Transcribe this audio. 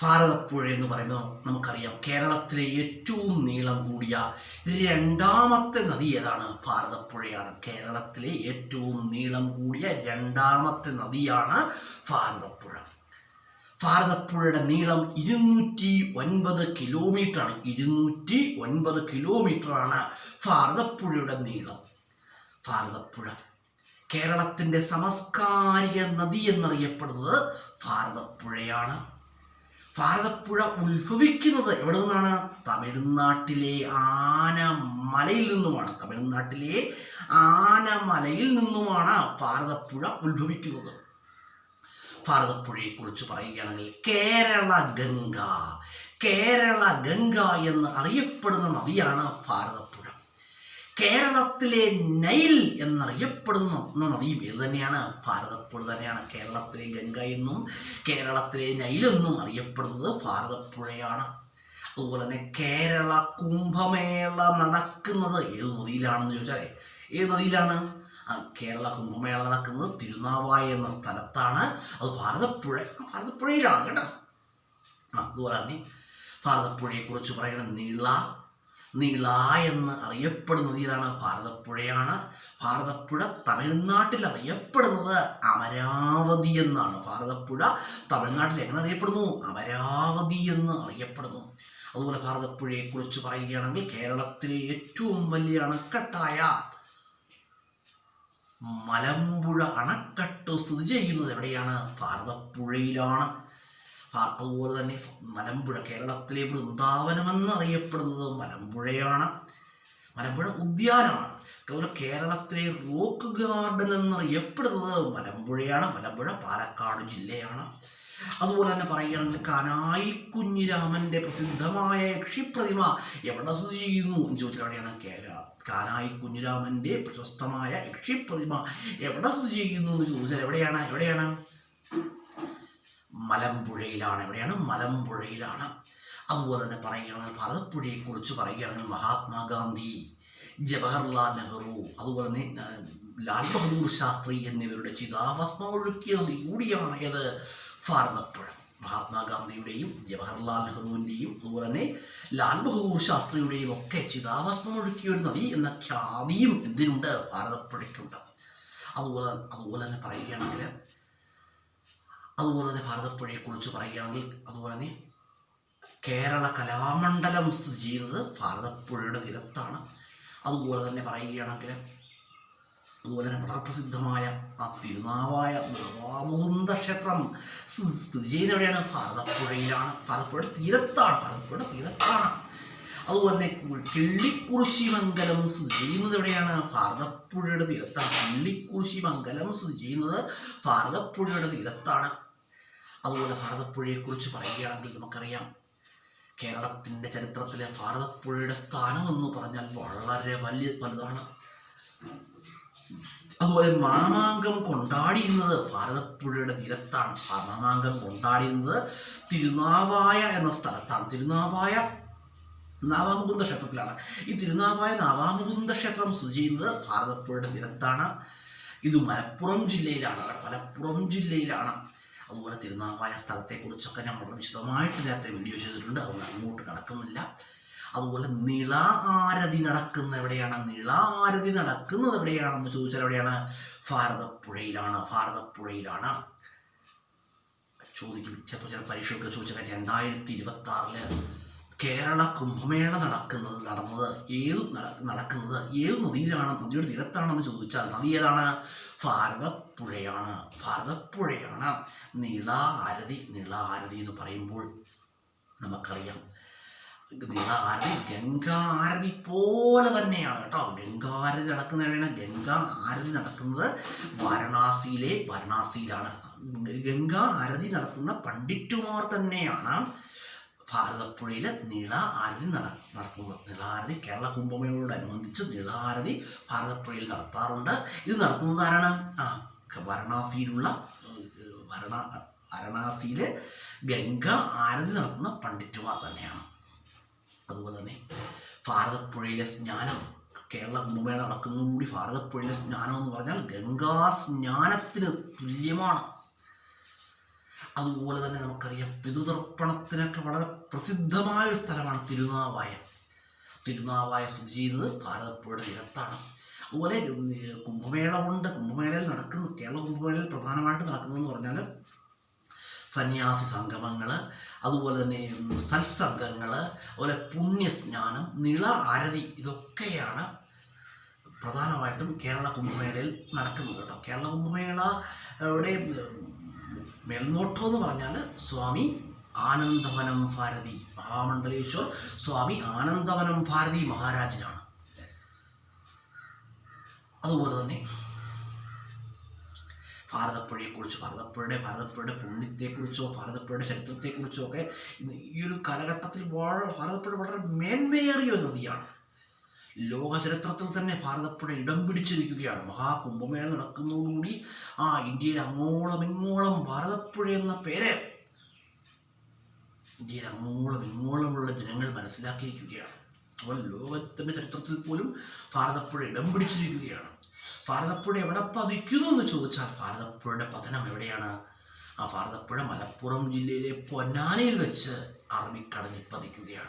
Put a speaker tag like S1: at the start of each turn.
S1: ഭാരതപ്പുഴ എന്ന് പറയുമ്പോൾ നമുക്കറിയാം കേരളത്തിലെ ഏറ്റവും നീളം കൂടിയ രണ്ടാമത്തെ നദി ഏതാണ്? ഭാരതപ്പുഴയാണ്. കേരളത്തിലെ ഏറ്റവും നീളം കൂടിയ രണ്ടാമത്തെ നദിയാണ് ഭാരതപ്പുഴ. ഭാരതപ്പുഴയുടെ നീളം 209 കിലോമീറ്ററാണ്. 209 കിലോമീറ്ററാണ് ഭാരതപ്പുഴയുടെ നീളം. ഭാരതപ്പുഴ കേരളത്തിൻ്റെ സാംസ്കാരിക നദി എന്നറിയപ്പെടുന്നത് ഭാരതപ്പുഴയാണ്. ഭാരതപ്പുഴ ഉത്ഭവിക്കുന്നത് എവിടെ നിന്നാണ്? തമിഴ്നാട്ടിലെ ആനമലയിൽ നിന്നുമാണ്. തമിഴ്നാട്ടിലെ ആനമലയിൽ നിന്നുമാണ് ഭാരതപ്പുഴ ഉത്ഭവിക്കുന്നത്. ഭാരതപ്പുഴയെക്കുറിച്ച് പറയുകയാണെങ്കിൽ കേരള ഗംഗ, കേരള ഗംഗ എന്ന് അറിയപ്പെടുന്ന നദിയാണ് ഭാരതപ്പുഴ. കേരളത്തിലെ നൈൽ എന്നറിയപ്പെടുന്ന നദിയും ഇത് തന്നെയാണ്, ഭാരതപ്പുഴ തന്നെയാണ്. കേരളത്തിലെ ഗംഗ എന്നും കേരളത്തിലെ നൈൽ എന്നും അറിയപ്പെടുന്നത് ഭാരതപ്പുഴയാണ്. അതുപോലെ തന്നെ കേരള കുംഭമേള നടക്കുന്നത് ഏത് നദിയിലാണെന്ന് ചോദിച്ചാൽ ഏത് നദിയിലാണ്? കേരള കുംഭമേള നടക്കുന്നത് തിരുനാവായ എന്ന സ്ഥലത്താണ്. അത് ഭാരതപ്പുഴയിലാണ് കേട്ടോ. അതുപോലെ തന്നെ ഭാരതപ്പുഴയെക്കുറിച്ച് പറയുന്ന നീള എന്ന് അറിയപ്പെടുന്ന നദിയാണ് ഭാരതപ്പുഴയാണ്. ഭാരതപ്പുഴ തമിഴ്നാട്ടിൽ അറിയപ്പെടുന്നത് അമരാവതി എന്നാണ്. ഭാരതപ്പുഴ തമിഴ്നാട്ടിൽ എങ്ങനെ അറിയപ്പെടുന്നു? അമരാവതി എന്ന് അറിയപ്പെടുന്നു. അതുപോലെ ഭാരതപ്പുഴയെക്കുറിച്ച് പറയുകയാണെങ്കിൽ കേരളത്തിലെ ഏറ്റവും വലിയ അണക്കെട്ടായ മലമ്പുഴ അണക്കെട്ട് സ്ഥിതി ചെയ്യുന്നത് എവിടെയാണ്? ഭാരതപ്പുഴയിലാണ്. അതുപോലെ തന്നെ മലമ്പുഴ കേരളത്തിലെ വൃന്ദാവനമെന്ന് അറിയപ്പെടുന്നത് മലമ്പുഴയാണ്. മലമ്പുഴ ഉദ്യാനമാണ്. അതുപോലെ കേരളത്തിലെ റോക്ക് ഗാർഡൻ എന്നറിയപ്പെടുന്നത് മലമ്പുഴയാണ്. മലമ്പുഴ പാലക്കാട് ജില്ലയാണ്. അതുപോലെ തന്നെ പറയുകയാണെങ്കിൽ കാനായി കുഞ്ഞിരാമൻ്റെ പ്രസിദ്ധമായ യക്ഷിപ്രതിമ എവിടെ സ്ഥിതി ചെയ്യുന്നു എന്ന് ചോദിച്ചാൽ എവിടെയാണ്? കാനായി കുഞ്ഞിരാമൻ്റെ പ്രശസ്തമായ യക്ഷിപ്രതിമ എവിടെ സ്ഥിതി ചെയ്യുന്നു എന്ന് ചോദിച്ചാൽ എവിടെയാണ്? മലമ്പുഴയിലാണ്. എവിടെയാണ്? മലമ്പുഴയിലാണ്. അതുപോലെ തന്നെ പറയുകയാണെങ്കിൽ ഭാരതപ്പുഴയെക്കുറിച്ച് പറയുകയാണെങ്കിൽ മഹാത്മാഗാന്ധി, ജവഹർലാൽ നെഹ്റു, അതുപോലെ തന്നെ ലാൽ ബഹദൂർ ശാസ്ത്രി എന്നിവരുടെ ചിതാഭസ്മം ഒഴുക്കിയ നദി കൂടിയാണ് ഏത്? ഭാരതപ്പുഴ. മഹാത്മാഗാന്ധിയുടെയും ജവഹർലാൽ നെഹ്റുവിൻ്റെയും അതുപോലെ തന്നെ ലാൽ ബഹദൂർ ശാസ്ത്രിയുടെയും ഒക്കെ ചിതാഭസ്മം ഒഴുക്കിയ ഒരു നദി എന്ന ഖ്യാതിയും എന്തിനുണ്ട്? ഭാരതപ്പുഴയ്ക്കുണ്ട്. അതുപോലെ തന്നെ ഭാരതപ്പുഴയെക്കുറിച്ച് പറയുകയാണെങ്കിൽ അതുപോലെ തന്നെ കേരള കലാമണ്ഡലം സ്ഥിതി ചെയ്യുന്നത് ഭാരതപ്പുഴയുടെ തീരത്താണ്. അതുപോലെ തന്നെ വളരെ പ്രസിദ്ധമായ തിരുനാവായ നാവാമുകുന്ദ ക്ഷേത്രം സ്ഥിതി ചെയ്യുന്ന എവിടെയാണ്? ഭാരതപ്പുഴയിലാണ്. ഭാരതപ്പുഴയുടെ തീരത്താണ്. അതുപോലെ തന്നെ കിള്ളിക്കുറിശിമംഗലം സ്ഥിതി ചെയ്യുന്നത് എവിടെയാണ്? ഭാരതപ്പുഴയുടെ തീരത്താണ്. കിള്ളിക്കുറിശിമംഗലം സ്ഥിതി ചെയ്യുന്നത് ഭാരതപ്പുഴയുടെ തീരത്താണ്. അതുപോലെ ഭാരതപ്പുഴയെക്കുറിച്ച് പറയുകയാണെങ്കിൽ നമുക്കറിയാം കേരളത്തിൻ്റെ ചരിത്രത്തിലെ ഭാരതപ്പുഴയുടെ സ്ഥാനം എന്ന് പറഞ്ഞാൽ വളരെ വലുതാണ്. അതുപോലെ മാമാങ്കം കൊണ്ടാടിയിരുന്നത് ഭാരതപ്പുഴയുടെ തീരത്താണ്. മാമാങ്കം കൊണ്ടാടിയിരുന്നത് തിരുനാവായ എന്ന സ്ഥലത്താണ്. തിരുനാവായ നാവാമുകുന്ദ ക്ഷേത്രത്തിലാണ്. ഈ തിരുനാവായ നാവാമുകുന്ദ ക്ഷേത്രം സ്ഥിതി ചെയ്യുന്നത് ഭാരതപ്പുഴയുടെ തീരത്താണ്. ഇത് മലപ്പുറം ജില്ലയിലാണ്. അതുപോലെ തിരുനാവായ സ്ഥലത്തെക്കുറിച്ചൊക്കെ ഞാൻ വളരെ വിശദമായിട്ട് നേരത്തെ വീഡിയോ ചെയ്തിട്ടുണ്ട്. അതുകൊണ്ട് അങ്ങോട്ട് കടക്കുന്നില്ല. അതുപോലെ നിള ആരതി നടക്കുന്നത് എവിടെയാണെന്ന് ചോദിച്ചാൽ എവിടെയാണ്? ഭാരതപ്പുഴയിലാണ്. ചില പരീക്ഷകൾക്ക് ചോദിച്ചാൽ 2026 കേരള കുംഭമേള നടന്നത് ഏത് നദിയിലാണ്? നദിയുടെ തീരത്താണെന്ന് ചോദിച്ചാൽ നദി ഏതാണ്? ഭാരതപ്പുഴയാണ്. നിള ആരതി എന്ന് പറയുമ്പോൾ നമുക്കറിയാം ഗംഗാ ആരതി പോലെ തന്നെയാണ് കേട്ടോ. ഗംഗാ ആരതി നടക്കുന്നത് വാരണാസിയിലാണ്. ഗംഗാ ആരതി നടത്തുന്ന പണ്ഡിറ്റുമാർ തന്നെയാണ് ഭാരതപ്പുഴയിൽ നിള ആരതി നടത്തുന്നത്. നിള ആരതി കേരള കുംഭമേളയോടനുബന്ധിച്ച് നിള ആരതി ഭാരതപ്പുഴയിൽ നടത്താറുണ്ട്. ഇത് നടത്തുന്നത് ആരാണ്? വാരണാസിയിലെ ഗംഗ ആരതി നടത്തുന്ന പണ്ഡിറ്റുമാർ തന്നെയാണ്. അതുപോലെ തന്നെ ഭാരതപ്പുഴയിലെ സ്നാനം, കേരള കുംഭമേള നടക്കുന്നതോടുകൂടി ഭാരതപ്പുഴയിലെ സ്നാനം എന്ന് പറഞ്ഞാൽ ഗംഗാ സ്നാനത്തിന് തുല്യമാണ്. അതുപോലെ തന്നെ നമുക്കറിയാം പിതൃതർപ്പണത്തിനൊക്കെ വളരെ പ്രസിദ്ധമായ ഒരു സ്ഥലമാണ് തിരുനാവായ. തിരുനാവായ സ്ഥിതി ചെയ്യുന്നത് ഭാരതപ്പുഴയുടെ തീരത്താണ്. അതുപോലെ കുംഭമേള കൊണ്ട് കുംഭമേളയിൽ നടക്കുന്ന കേരള കുംഭമേളയിൽ പ്രധാനമായിട്ട് നടക്കുന്നതെന്ന് പറഞ്ഞാൽ സന്യാസി സംഗമങ്ങൾ, അതുപോലെ തന്നെ സത്സംഗങ്ങൾ, അതുപോലെ പുണ്യസ്നാനം, നിള ആരതി, ഇതൊക്കെയാണ് പ്രധാനമായിട്ടും കേരള കുംഭമേളയിൽ നടക്കുന്നത് കേട്ടോ. കേരള കുംഭമേളയുടെ മേൽനോട്ടം എന്ന് പറഞ്ഞാൽ സ്വാമി ആനന്ദവനം ഭാരതി, മഹാമണ്ഡലേശ്വർ സ്വാമി ആനന്ദവനം ഭാരതി മഹാരാജനാണ്. അതുപോലെ തന്നെ ഭാരതപ്പുഴയെക്കുറിച്ച്, ഭാരതപ്പുഴയുടെ പുണ്യത്തെക്കുറിച്ചോ ഭാരതപ്പുഴയുടെ ചരിത്രത്തെക്കുറിച്ചോ ഒക്കെ ഈ ഒരു കാലഘട്ടത്തിൽ ഭാരതപ്പുഴ വളരെ മേന്മയേറിയ ഒരു നദിയാണ്. ലോക ചരിത്രത്തിൽ തന്നെ ഭാരതപ്പുഴ ഇടം പിടിച്ചിരിക്കുകയാണ്. മഹാകുംഭമേള നടക്കുന്നതോടുകൂടി ഇന്ത്യയിൽ അങ്ങോളം ഭാരതപ്പുഴ എന്ന പേര് ഇന്ത്യയിൽ അങ്ങോളമുള്ള ജനങ്ങൾ മനസ്സിലാക്കിയിരിക്കുകയാണ്. അപ്പോൾ ലോകത്തിൻ്റെ ചരിത്രത്തിൽ പോലും ഭാരതപ്പുഴ ഇടം പിടിച്ചിരിക്കുകയാണ്. ഭാരതപ്പുഴ എവിടെ പതിക്കുന്നു എന്ന് ചോദിച്ചാൽ ഭാരതപ്പുഴയുടെ പതനം എവിടെയാണ്? ഭാരതപ്പുഴ മലപ്പുറം ജില്ലയിലെ പൊന്നാനിയിൽ വെച്ച് അറബിക്കടലിൽ പതിക്കുകയാണ്.